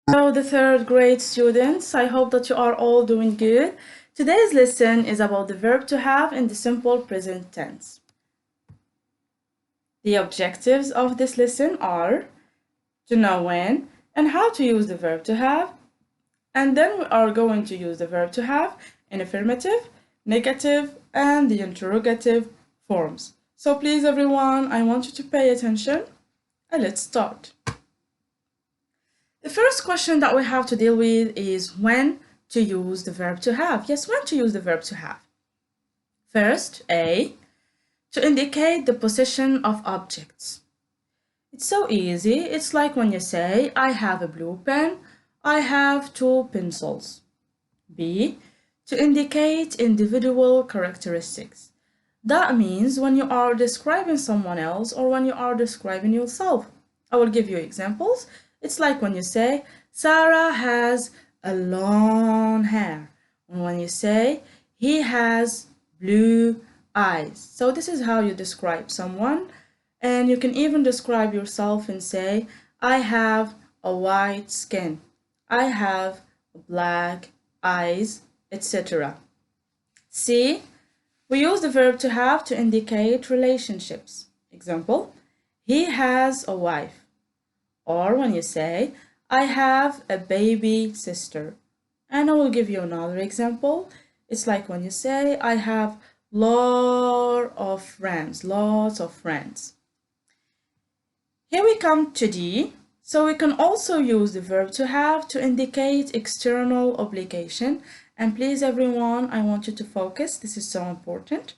Hello, the third grade students. I hope that you are all doing good. Today's lesson is about the verb to have in the simple present tense. The objectives of this lesson are to know when and how to use the verb to have, and then we are going to use the verb to have in affirmative, negative, and the interrogative forms. So please everyone, I want you to pay attention and let's start. The first question that we have to deal with is when to use the verb to have. Yes, when to use the verb to have. First, A, to indicate the possession of objects. It's so easy. It's like when you say, I have a blue pen, I have two pencils. B, to indicate individual characteristics. That means when you are describing someone else or when you are describing yourself. I will give you examples. It's like when you say, Sarah has a long hair. And when you say, he has blue eyes. So this is how you describe someone. And you can even describe yourself and say, I have a white skin. I have black eyes, etc. C, we use the verb to have to indicate relationships. Example, he has a wife. Or when you say, I have a baby sister. And I will give you another example. It's like when you say, I have lots of friends. Here we come to D. So we can also use the verb to have to indicate external obligation. And please everyone, I want you to focus. This is so important.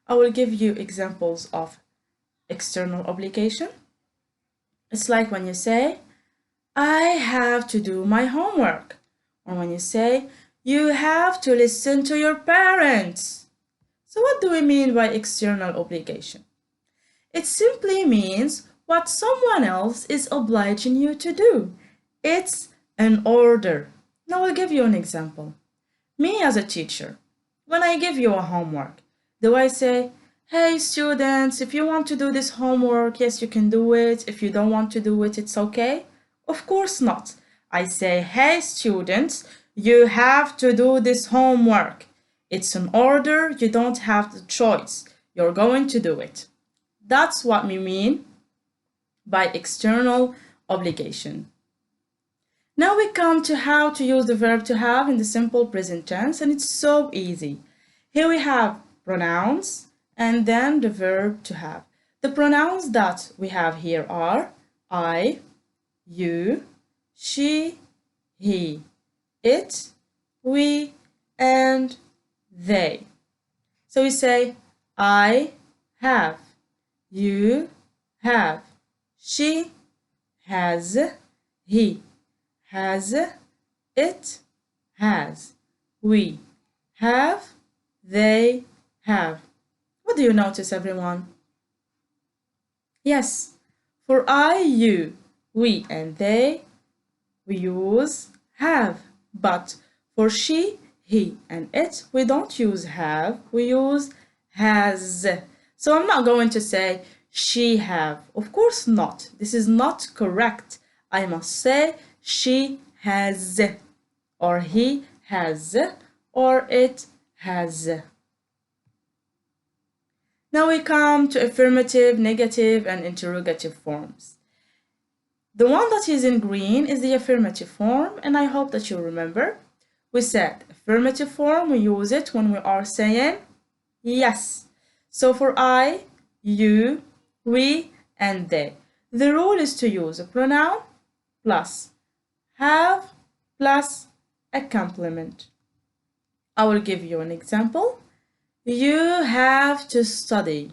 I will give you examples of external obligation. It's like when you say, I have to do my homework. Or when you say, you have to listen to your parents. So what do we mean by external obligation? It simply means what someone else is obliging you to do. It's an order. Now I'll give you an example. Me as a teacher, when I give you a homework, do I say, hey students, if you want to do this homework, yes, you can do it. If you don't want to do it, it's okay? Of course not. I say, hey students, you have to do this homework. It's an order, you don't have the choice. You're going to do it. That's what we mean by external obligation. Now we come to how to use the verb to have in the simple present tense, and it's so easy. Here we have pronouns and then the verb to have. The pronouns that we have here are I, you, she, he, it, we, and they. So we say I have, you have, she has, he has, it has, we have, they have. What do you notice, everyone? Yes, for I, you, we, and they, we use have. But for she, he, and it, we don't use have, we use has. So I'm not going to say she have. Of course not. This is not correct. I must say she has, or he has, or it has. Now we come to affirmative, negative, and interrogative forms. The one that is in green is the affirmative form, and I hope that you remember. We said affirmative form, we use it when we are saying yes. So for I, you, we, and they. The rule is to use a pronoun plus have plus a complement. I will give you an example. You have to study.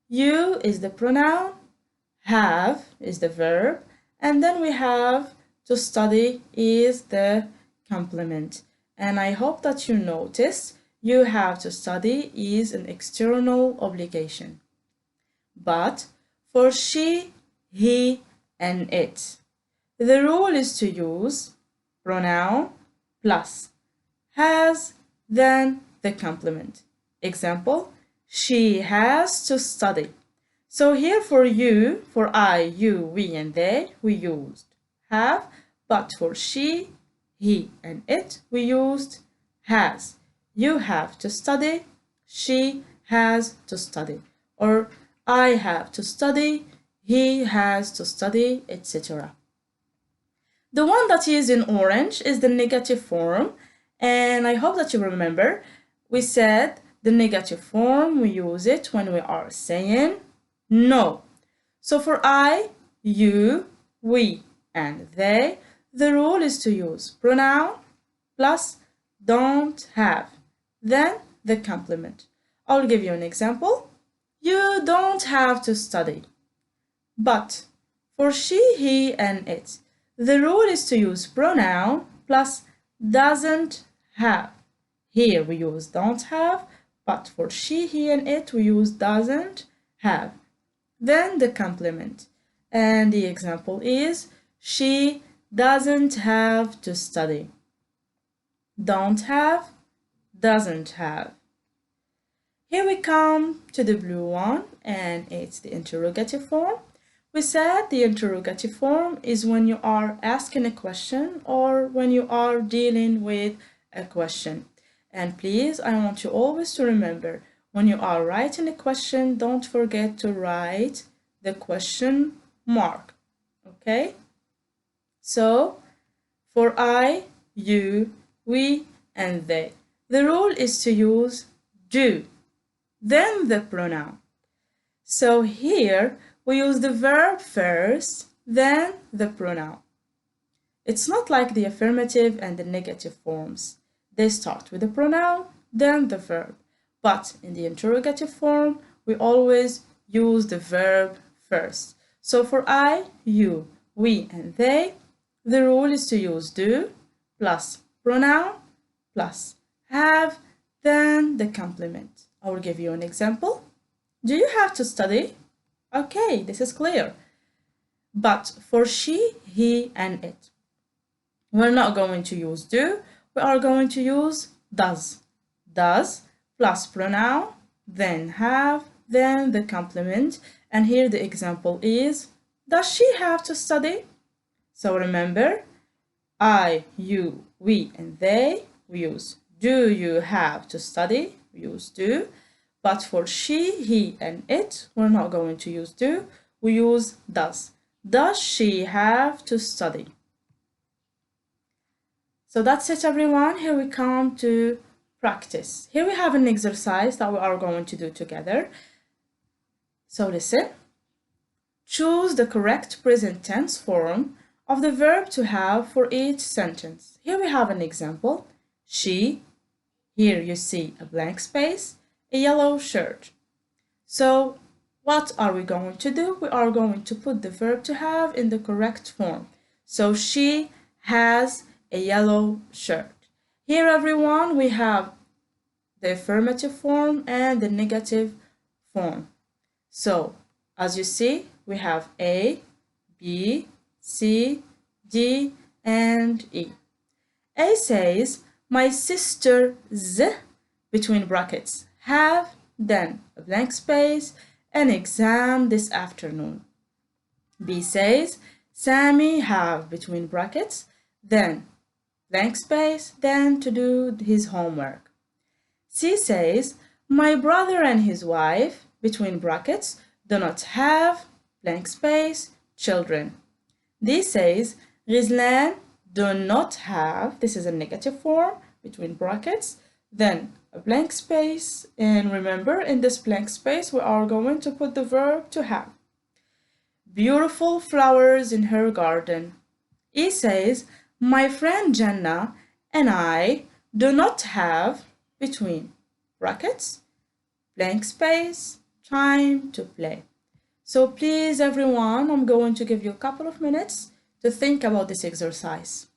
You is the pronoun, have is the verb, and then we have to study is the complement. And I hope that you notice you have to study is an external obligation. But for she, he, and it, the rule is to use pronoun plus has, then the complement. Example, she has to study. So here for you, for I, you, we, and they, we used have but for she, he, and it, we used has. You have to study, she has to study, or I have to study, he has to study, etc. The one that is in orange is the negative form, and I hope that you remember. We said the negative form, we use it when we are saying no. So for I, you, we, and they, the rule is to use pronoun plus don't have, then the complement. I'll give you an example. You don't have to study. But for she, he, and it, the rule is to use pronoun plus doesn't have. Here we use don't have, but for she, he, and it, we use doesn't have. Then the complement. And the example is she doesn't have to study. Don't have, doesn't have. Here we come to the blue one, and it's the interrogative form. We said the interrogative form is when you are asking a question or when you are dealing with a question. And please, I want you always to remember, when you are writing a question, don't forget to write the question mark. Okay? So, for I, you, we, and they, the rule is to use do, then the pronoun. So here, we use the verb first, then the pronoun. It's not like the affirmative and the negative forms. They start with the pronoun, then the verb. But in the interrogative form, we always use the verb first. So for I, you, we, and they, the rule is to use do plus pronoun plus have, then the complement. I will give you an example. Do you have to study? Okay, this is clear. But for she, he, and it, we're not going to use do, we are going to use does. Does plus pronoun, then have, then the complement. And here the example is, does she have to study? So remember, I, you, we, and they, we use do you have to study? We use do. But for she, he, and it, we're not going to use do, we use does. Does she have to study? So that's it, everyone. Here we come to practice. Here we have an exercise that we are going to do together. So listen. Choose the correct present tense form of the verb to have for each sentence. Here we have an example. She. Here you see a blank space, a yellow shirt. So what are we going to do? We are going to put the verb to have in the correct form. So she has a yellow shirt. Here, everyone, we have the affirmative form and the negative form. So as you see, we have A, B, C, D, and E. A says, my sister's, between brackets, have, then a blank space, an exam this afternoon. B says, Sammy have, between brackets, then blank space, then to do his homework. C says, my brother and his wife, between brackets, do not have, blank space, children. D says, Rizlan do not have, this is a negative form, between brackets, then a blank space, and remember, in this blank space, we are going to put the verb to have. Beautiful flowers in her garden. E says, my friend Jannah and I do not have, between brackets, blank space, time to play. So please, everyone, I'm going to give you a couple of minutes to think about this exercise.